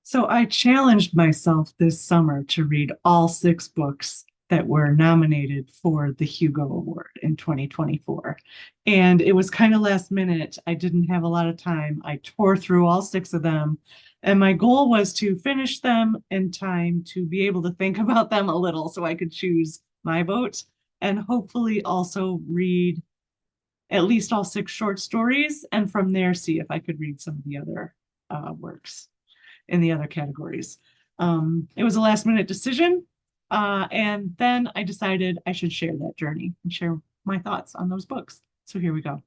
So I challenged myself this summer to read all six books that were nominated for the Hugo Award in 2024. And it was kind of last minute. I didn't have a lot of time. I tore through all six of them. And my goal was to finish them in time to be able to think about them a little so I could choose my vote and hopefully also read at least all six short stories and from there see if I could read some of the other works in the other categories. It was a last minute decision. And then I decided I should share that journey and share my thoughts on those books. So here we go.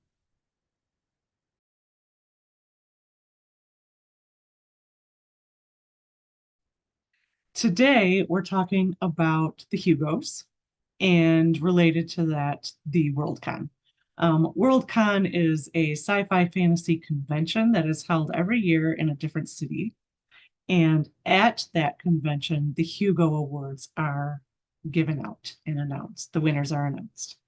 Today, we're talking about the Hugos and related to that, the Worldcon. Worldcon is a sci-fi fantasy convention that is held every year in a different city. And at that convention, the Hugo Awards are given out and announced. The winners are announced.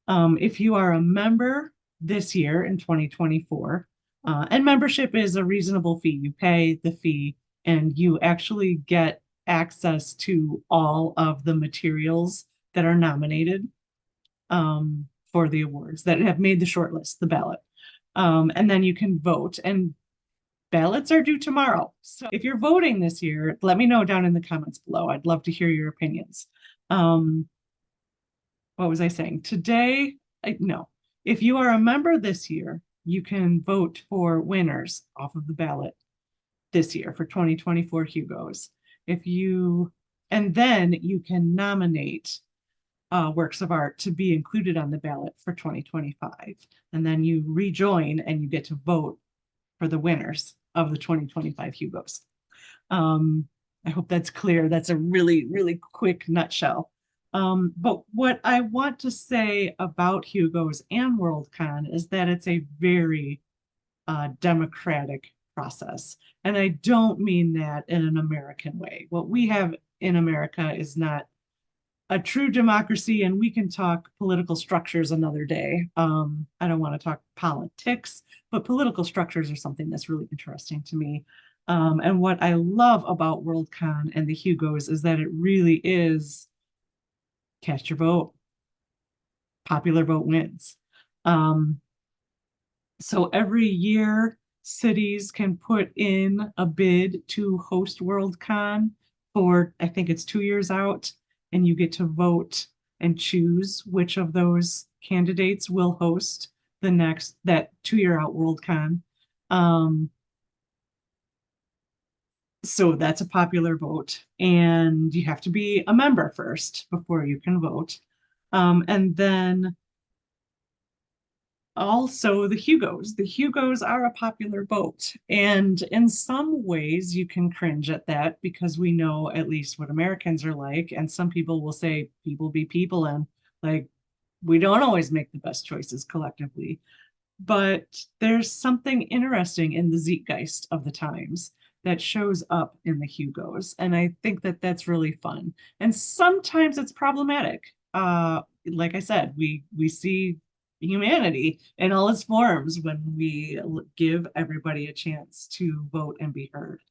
If you are a member this year in 2024, and membership is a reasonable fee, you pay the fee and you actually get access to all of the materials that are nominated for the awards that have made the shortlist, the ballot. And then you can vote. And ballots are due tomorrow. So if you're voting this year, let me know down in the comments below. I'd love to hear your opinions. What was I saying? Today, no. If you are a member this year, you can vote for winners off of the ballot this year for 2024 Hugos. And then you can nominate works of art to be included on the ballot for 2025. And then you rejoin and you get to vote for the winners of the 2025 Hugos. I hope that's clear. That's a really, really quick nutshell. But what I want to say about Hugos and Worldcon is that it's a very democratic process. And I don't mean that in an American way. What we have in America is not a true democracy, and we can talk political structures another day. I don't want to talk politics, but political structures are something that's really interesting to me. And what I love about Worldcon and the Hugos is that it really is cast your vote, popular vote wins. So every year, cities can put in a bid to host Worldcon for, I think it's 2 years out, and you get to vote and choose which of those candidates will host that 2 year out Worldcon. So that's a popular vote, and you have to be a member first before you can vote. And then also the Hugos. The Hugos are a popular vote. And in some ways, you can cringe at that because we know at least what Americans are like. And some people will say, people be people, and like, we don't always make the best choices collectively. But there's something interesting in the zeitgeist of the times that shows up in the Hugos. And I think that that's really fun. And sometimes it's problematic. Like I said, we see humanity in all its forms when we give everybody a chance to vote and be heard.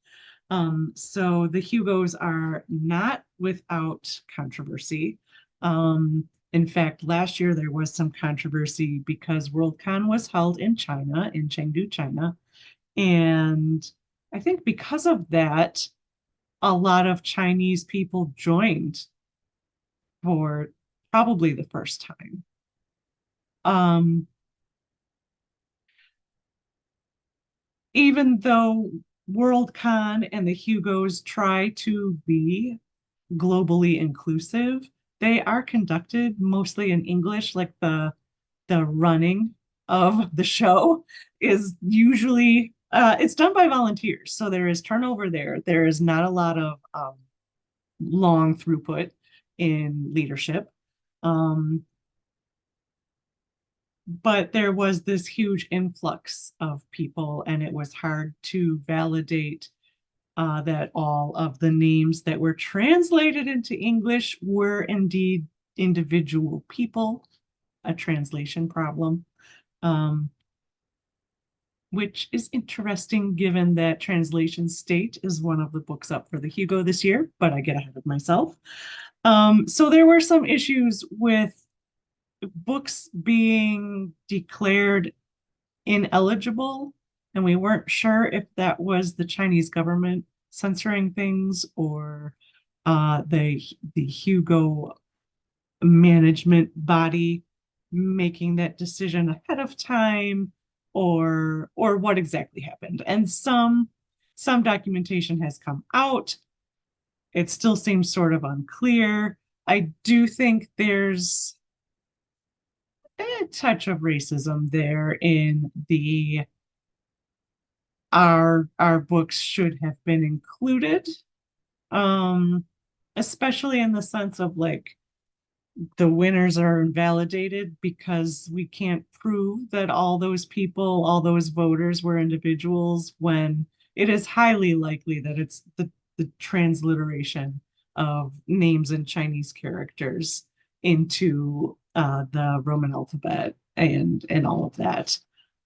So the Hugos are not without controversy. In fact, last year there was some controversy because Worldcon was held in China, in Chengdu, China. And I think because of that, a lot of Chinese people joined for probably the first time. Um, Even though Worldcon and the Hugos try to be globally inclusive, they are conducted mostly in English, like the running of the show is usually it's done by volunteers, so there is turnover there. There is not a lot of long throughput in leadership. Um, but there was this huge influx of people, and it was hard to validate that all of the names that were translated into English were indeed individual people, a translation problem. Um, which is interesting given that Translation State is one of the books up for the Hugo this year, but I get ahead of myself. So there were some issues with books being declared ineligible, and we weren't sure if that was the Chinese government censoring things or the Hugo management body making that decision ahead of time, or what exactly happened. And some documentation has come out. It still seems sort of unclear. I do think there's a touch of racism there in the our books should have been included, um especially in the sense of like the winners are invalidated because we can't prove that all those people, all those voters were individuals, when it is highly likely that it's the transliteration of names and Chinese characters into the Roman alphabet and all of that.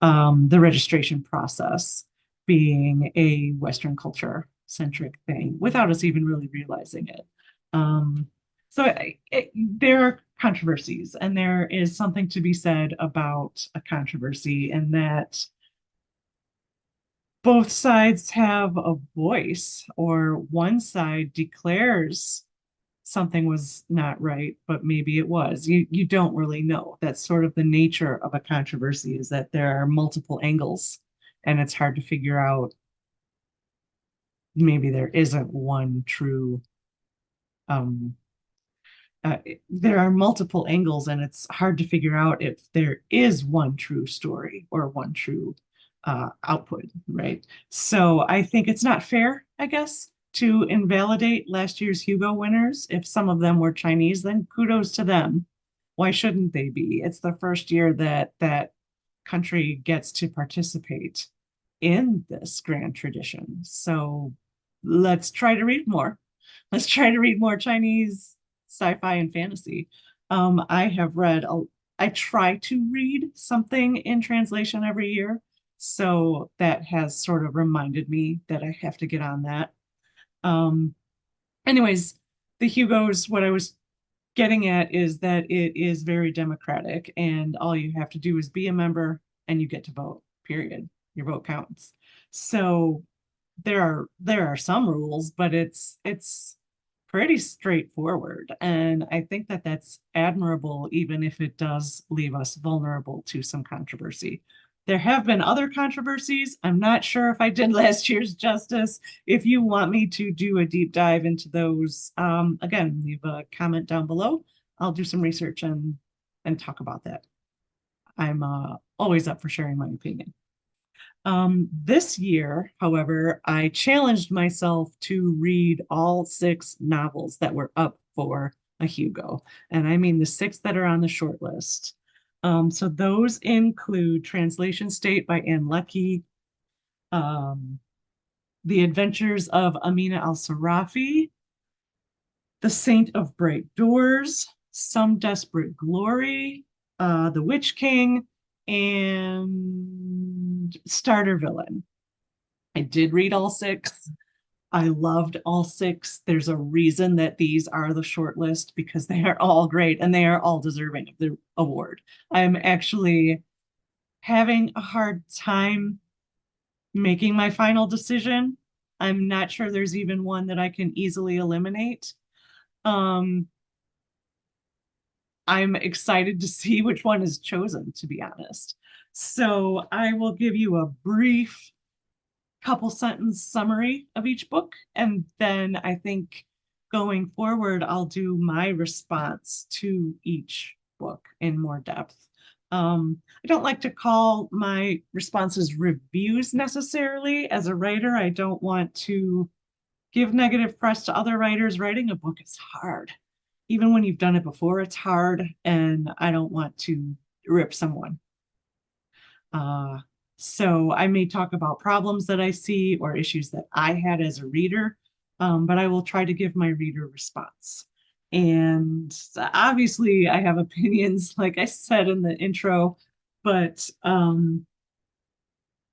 The registration process being a Western culture centric thing without us even really realizing it. So there are controversies, and there is something to be said about a controversy, and that both sides have a voice, or one side declares something was not right, but maybe it was. You don't really know. That's sort of the nature of a controversy, is that there are multiple angles, and it's hard to figure out. Maybe there isn't one true um, there are multiple angles, and it's hard to figure out if there is one true story or one true output, right? So I think it's not fair, I guess, to invalidate last year's Hugo winners. If some of them were Chinese, then kudos to them. Why shouldn't they be? It's the first year that that country gets to participate in this grand tradition. So let's try to read more. Let's try to read more Chinese sci-fi and fantasy. I have read, I try to read something in translation every year. So that has sort of reminded me that I have to get on that. Um, Anyways, the Hugos, what I was getting at is that it is very democratic, and all you have to do is be a member and you get to vote, period. Your vote counts. So there are some rules, but it's pretty straightforward, and I think that that's admirable, even if it does leave us vulnerable to some controversy. There have been other controversies. I'm not sure if I did last year's justice. If you want me to do a deep dive into those, again, leave a comment down below. I'll do some research and talk about that. I'm always up for sharing my opinion. This year, however, I challenged myself to read all 6 novels that were up for a Hugo, and I mean the 6 that are on the short list. So those include Translation State by Anne Leckie, um, The Adventures of Amina al-Sarafi, The Saint of Bright Doors, Some Desperate Glory, The Witch King, and Starter Villain. I did read all 6. I loved all 6. There's a reason that these are the short list, because they are all great and they are all deserving of the award. I'm actually having a hard time making my final decision. I'm not sure there's even one that I can easily eliminate. Um, I'm excited to see which one is chosen, to be honest. So I will give you a brief couple sentence summary of each book, and then I think going forward I'll do my response to each book in more depth. I don't like to call my responses reviews necessarily. As a writer, I don't want to give negative press to other writers. Writing a book is hard. Even when you've done it before, it's hard, and I don't want to rip someone. Uh, so I may talk about problems that I see or issues that I had as a reader, but I will try to give my reader response. And obviously, I have opinions, like I said in the intro, but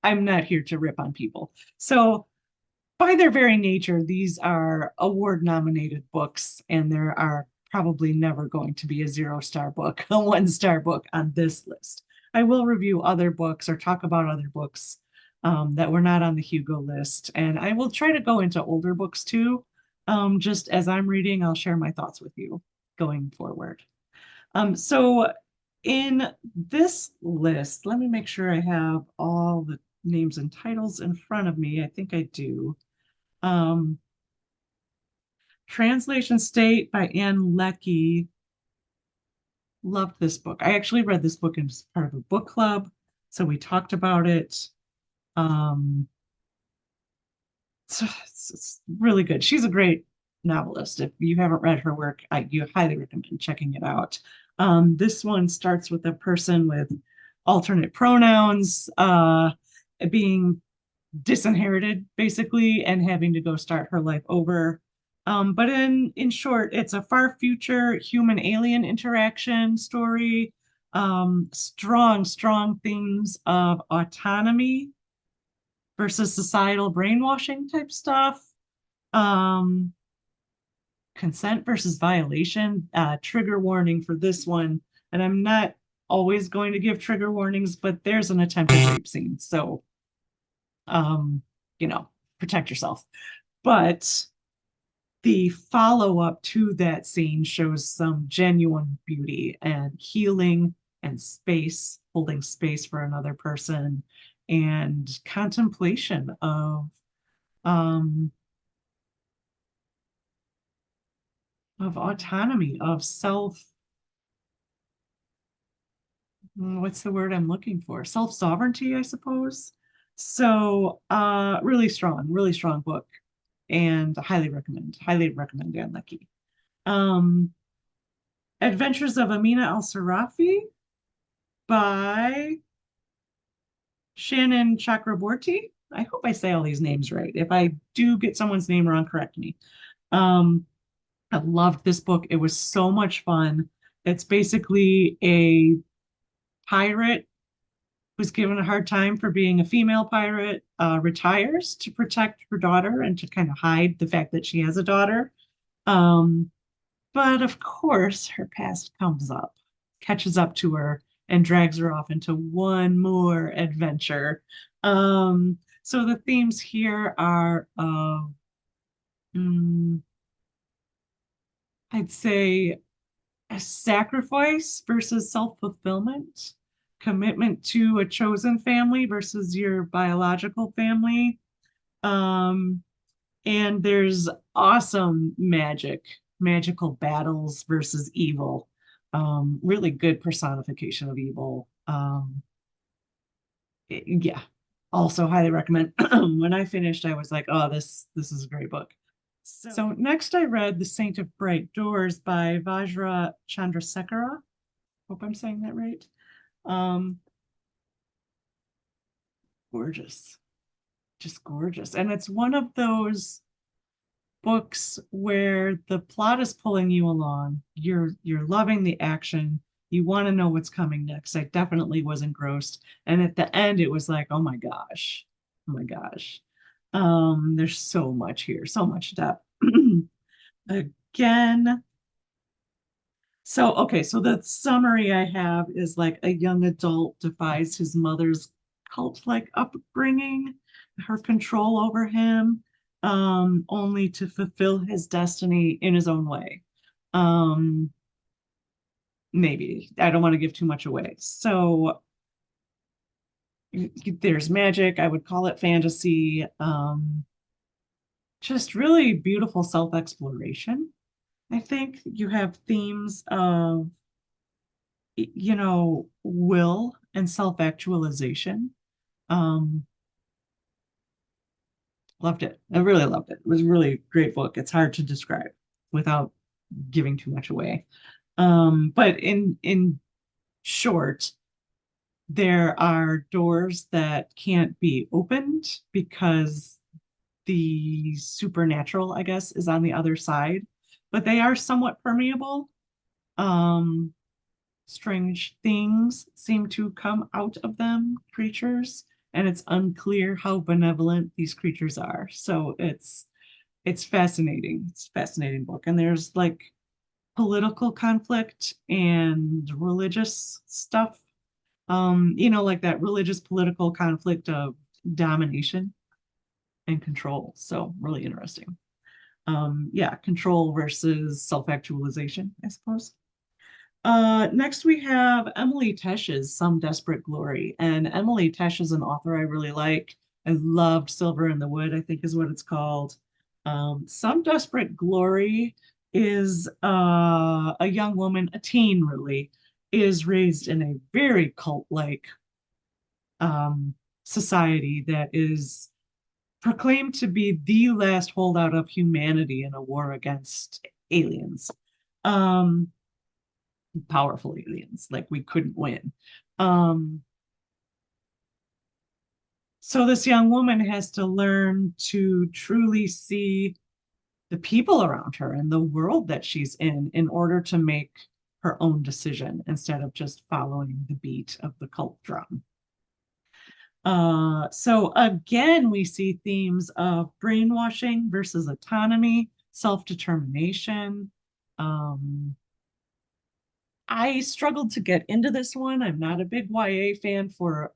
I'm not here to rip on people. So by their very nature, these are award nominated books, and there are probably never going to be a 0-star book, a 1-star book on this list. I will review other books or talk about other books that were not on the Hugo list. And I will try to go into older books too. Just as I'm reading, I'll share my thoughts with you going forward. So in this list, let me make sure I have all the names and titles in front of me. I think I do. Um, Translation State by Anne Leckie. Loved this book. I actually read this book as part of a book club, so we talked about it. Um, it's really good. She's a great novelist. If you haven't read her work, you highly recommend checking it out. This one starts with a person with alternate pronouns, being disinherited basically and having to go start her life over. But in short, it's a far future human alien interaction story. Strong themes of autonomy versus societal brainwashing type stuff. Um, Consent versus violation. Trigger warning for this one. And I'm not always going to give trigger warnings, but there's an attempted rape scene. So um, protect yourself. But the follow-up to that scene shows some genuine beauty and healing and space, holding space for another person, and contemplation of autonomy, of self, what's the word I'm looking for? Self-sovereignty, I suppose. So really strong book, and highly recommend Dan Leckie. Adventures of Amina Al-Sarafi by Shannon Chakraborty. I hope I say all these names right. If I do get someone's name wrong, correct me. I loved this book. It was so much fun. It's basically a pirate who's given a hard time for being a female pirate, retires to protect her daughter and to kind of hide the fact that she has a daughter. Um, but of course, her past comes up, catches up to her, and drags her off into one more adventure. So the themes here are, I'd say, a sacrifice versus self-fulfillment, commitment to a chosen family versus your biological family. Um, and there's awesome magical battles versus evil. Really good personification of evil. Yeah, also highly recommend. When I finished, I was like, oh, this is a great book. So next I read The Saint of Bright Doors by Vajra Chandrasekhara. Hope I'm saying that right. Um, Gorgeous, just gorgeous. And it's one of those books where the plot is pulling you along. You're loving the action. You want to know what's coming next. I definitely was engrossed. And at the end, it was like, oh my gosh. Oh my gosh. There's so much here, so much depth. Again, so the summary I have is like a young adult defies his mother's cult-like upbringing, her control over him, only to fulfill his destiny in his own way. Um, Maybe I don't want to give too much away. So there's magic. I would call it fantasy. Just really beautiful self-exploration. I think you have themes of will and self-actualization. Um, Loved it. I really loved it. It was a really great book. It's hard to describe without giving too much away. But in short, there are doors that can't be opened because the supernatural, I guess, is on the other side, but they are somewhat permeable. Strange things seem to come out of them, creatures, and it's unclear how benevolent these creatures are. So it's fascinating. It's a fascinating book. And there's like political conflict and religious stuff. Like that religious political conflict of domination and control. So really interesting. Yeah, control versus self-actualization, I suppose. Next we have Emily Tesch's Some Desperate Glory. And Emily Tesch is an author I really like. I loved Silver in the Wood, I think is what it's called. Some Desperate Glory is a young woman, a teen really, is raised in a very cult-like society that is proclaimed to be the last holdout of humanity in a war against aliens. Um, Powerful aliens, like we couldn't win. Um, so this young woman has to learn to truly see the people around her and the world that she's in order to make her own decision instead of just following the beat of the cult drum. So again, we see themes of brainwashing versus autonomy, self-determination. Um, I struggled to get into this one. I'm not a big YA fan for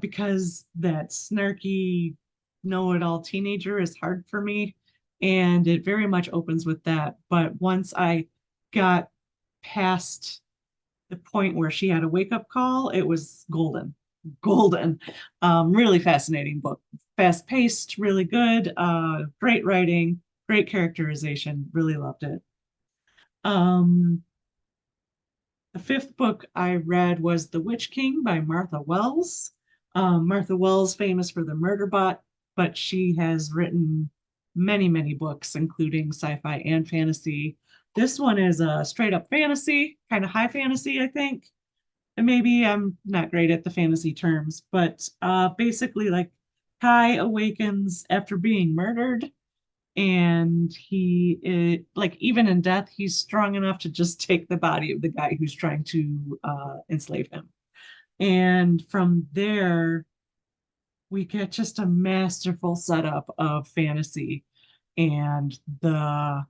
because that snarky know-it-all teenager is hard for me. And it very much opens with that. But once I got past the point where she had a wake-up call, it was golden. Golden. Really fascinating book. Fast-paced, really good, great writing, great characterization. Really loved it. Um, the fifth book I read was The Witch King by Martha Wells. Martha Wells, famous for The Murder Bot, but she has written many, many books, including sci-fi and fantasy. This one is a straight up fantasy, kind of high fantasy, I think. And maybe I'm not great at the fantasy terms, but basically, like Kai awakens after being murdered, and like even in death, he's strong enough to just take the body of the guy who's trying to enslave him. And from there, we get just a masterful setup of fantasy and the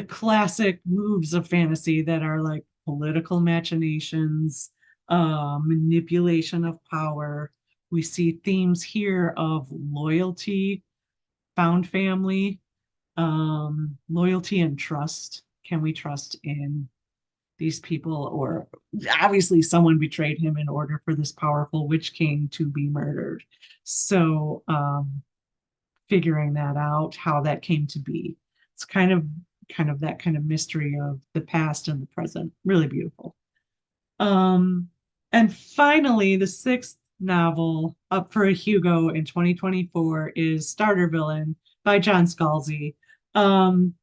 classic moves of fantasy that are like political machinations, manipulation of power. We see themes here of loyalty, found family, loyalty and trust. Can we trust in these people? Or obviously, someone betrayed him in order for this powerful witch king to be murdered. So, figuring that out, how that came to be. It's kind of that kind of mystery of the past and the present. Really beautiful. Um, and finally, the sixth novel up for a Hugo in 2024 is Starter Villain by John Scalzi. Um,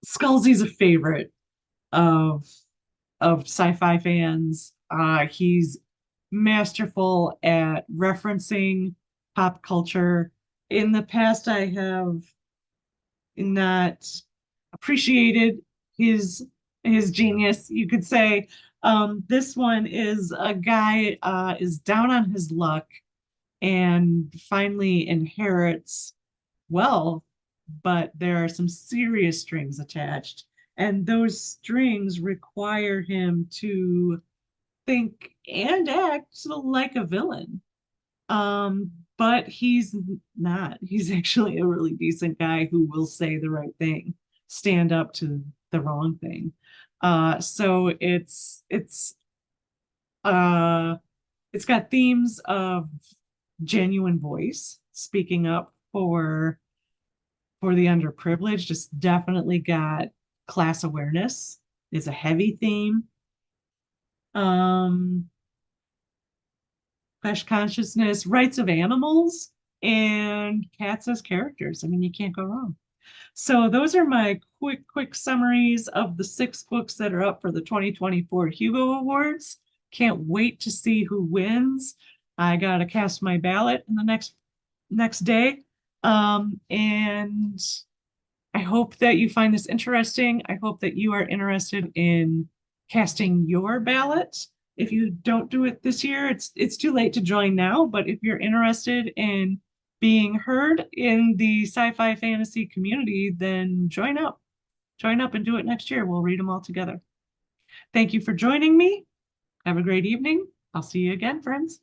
Scalzi's a favorite of sci-fi fans. He's masterful at referencing pop culture. In the past, I have not appreciated his genius, you could say. This one is a guy is down on his luck and finally inherits wealth, but there are some serious strings attached, and those strings require him to think and act like a villain. But he's not. He's actually a really decent guy who will say the right thing, stand up to the wrong thing. So uh it's got themes of genuine voice, speaking up for the underprivileged. Just definitely got class awareness is a heavy theme. Um, Flesh consciousness, rights of animals, and cats as characters. I mean, you can't go wrong. So those are my quick summaries of the 6 books that are up for the 2024 Hugo Awards. Can't wait to see who wins. I gotta cast my ballot in the next day. And I hope that you find this interesting. I hope that you are interested in casting your ballot. If you don't do it this year, it's too late to join now, but if you're interested in being heard in the sci-fi fantasy community, then join up. Join up and do it next year. We'll read them all together. Thank you for joining me. Have a great evening. I'll see you again, friends.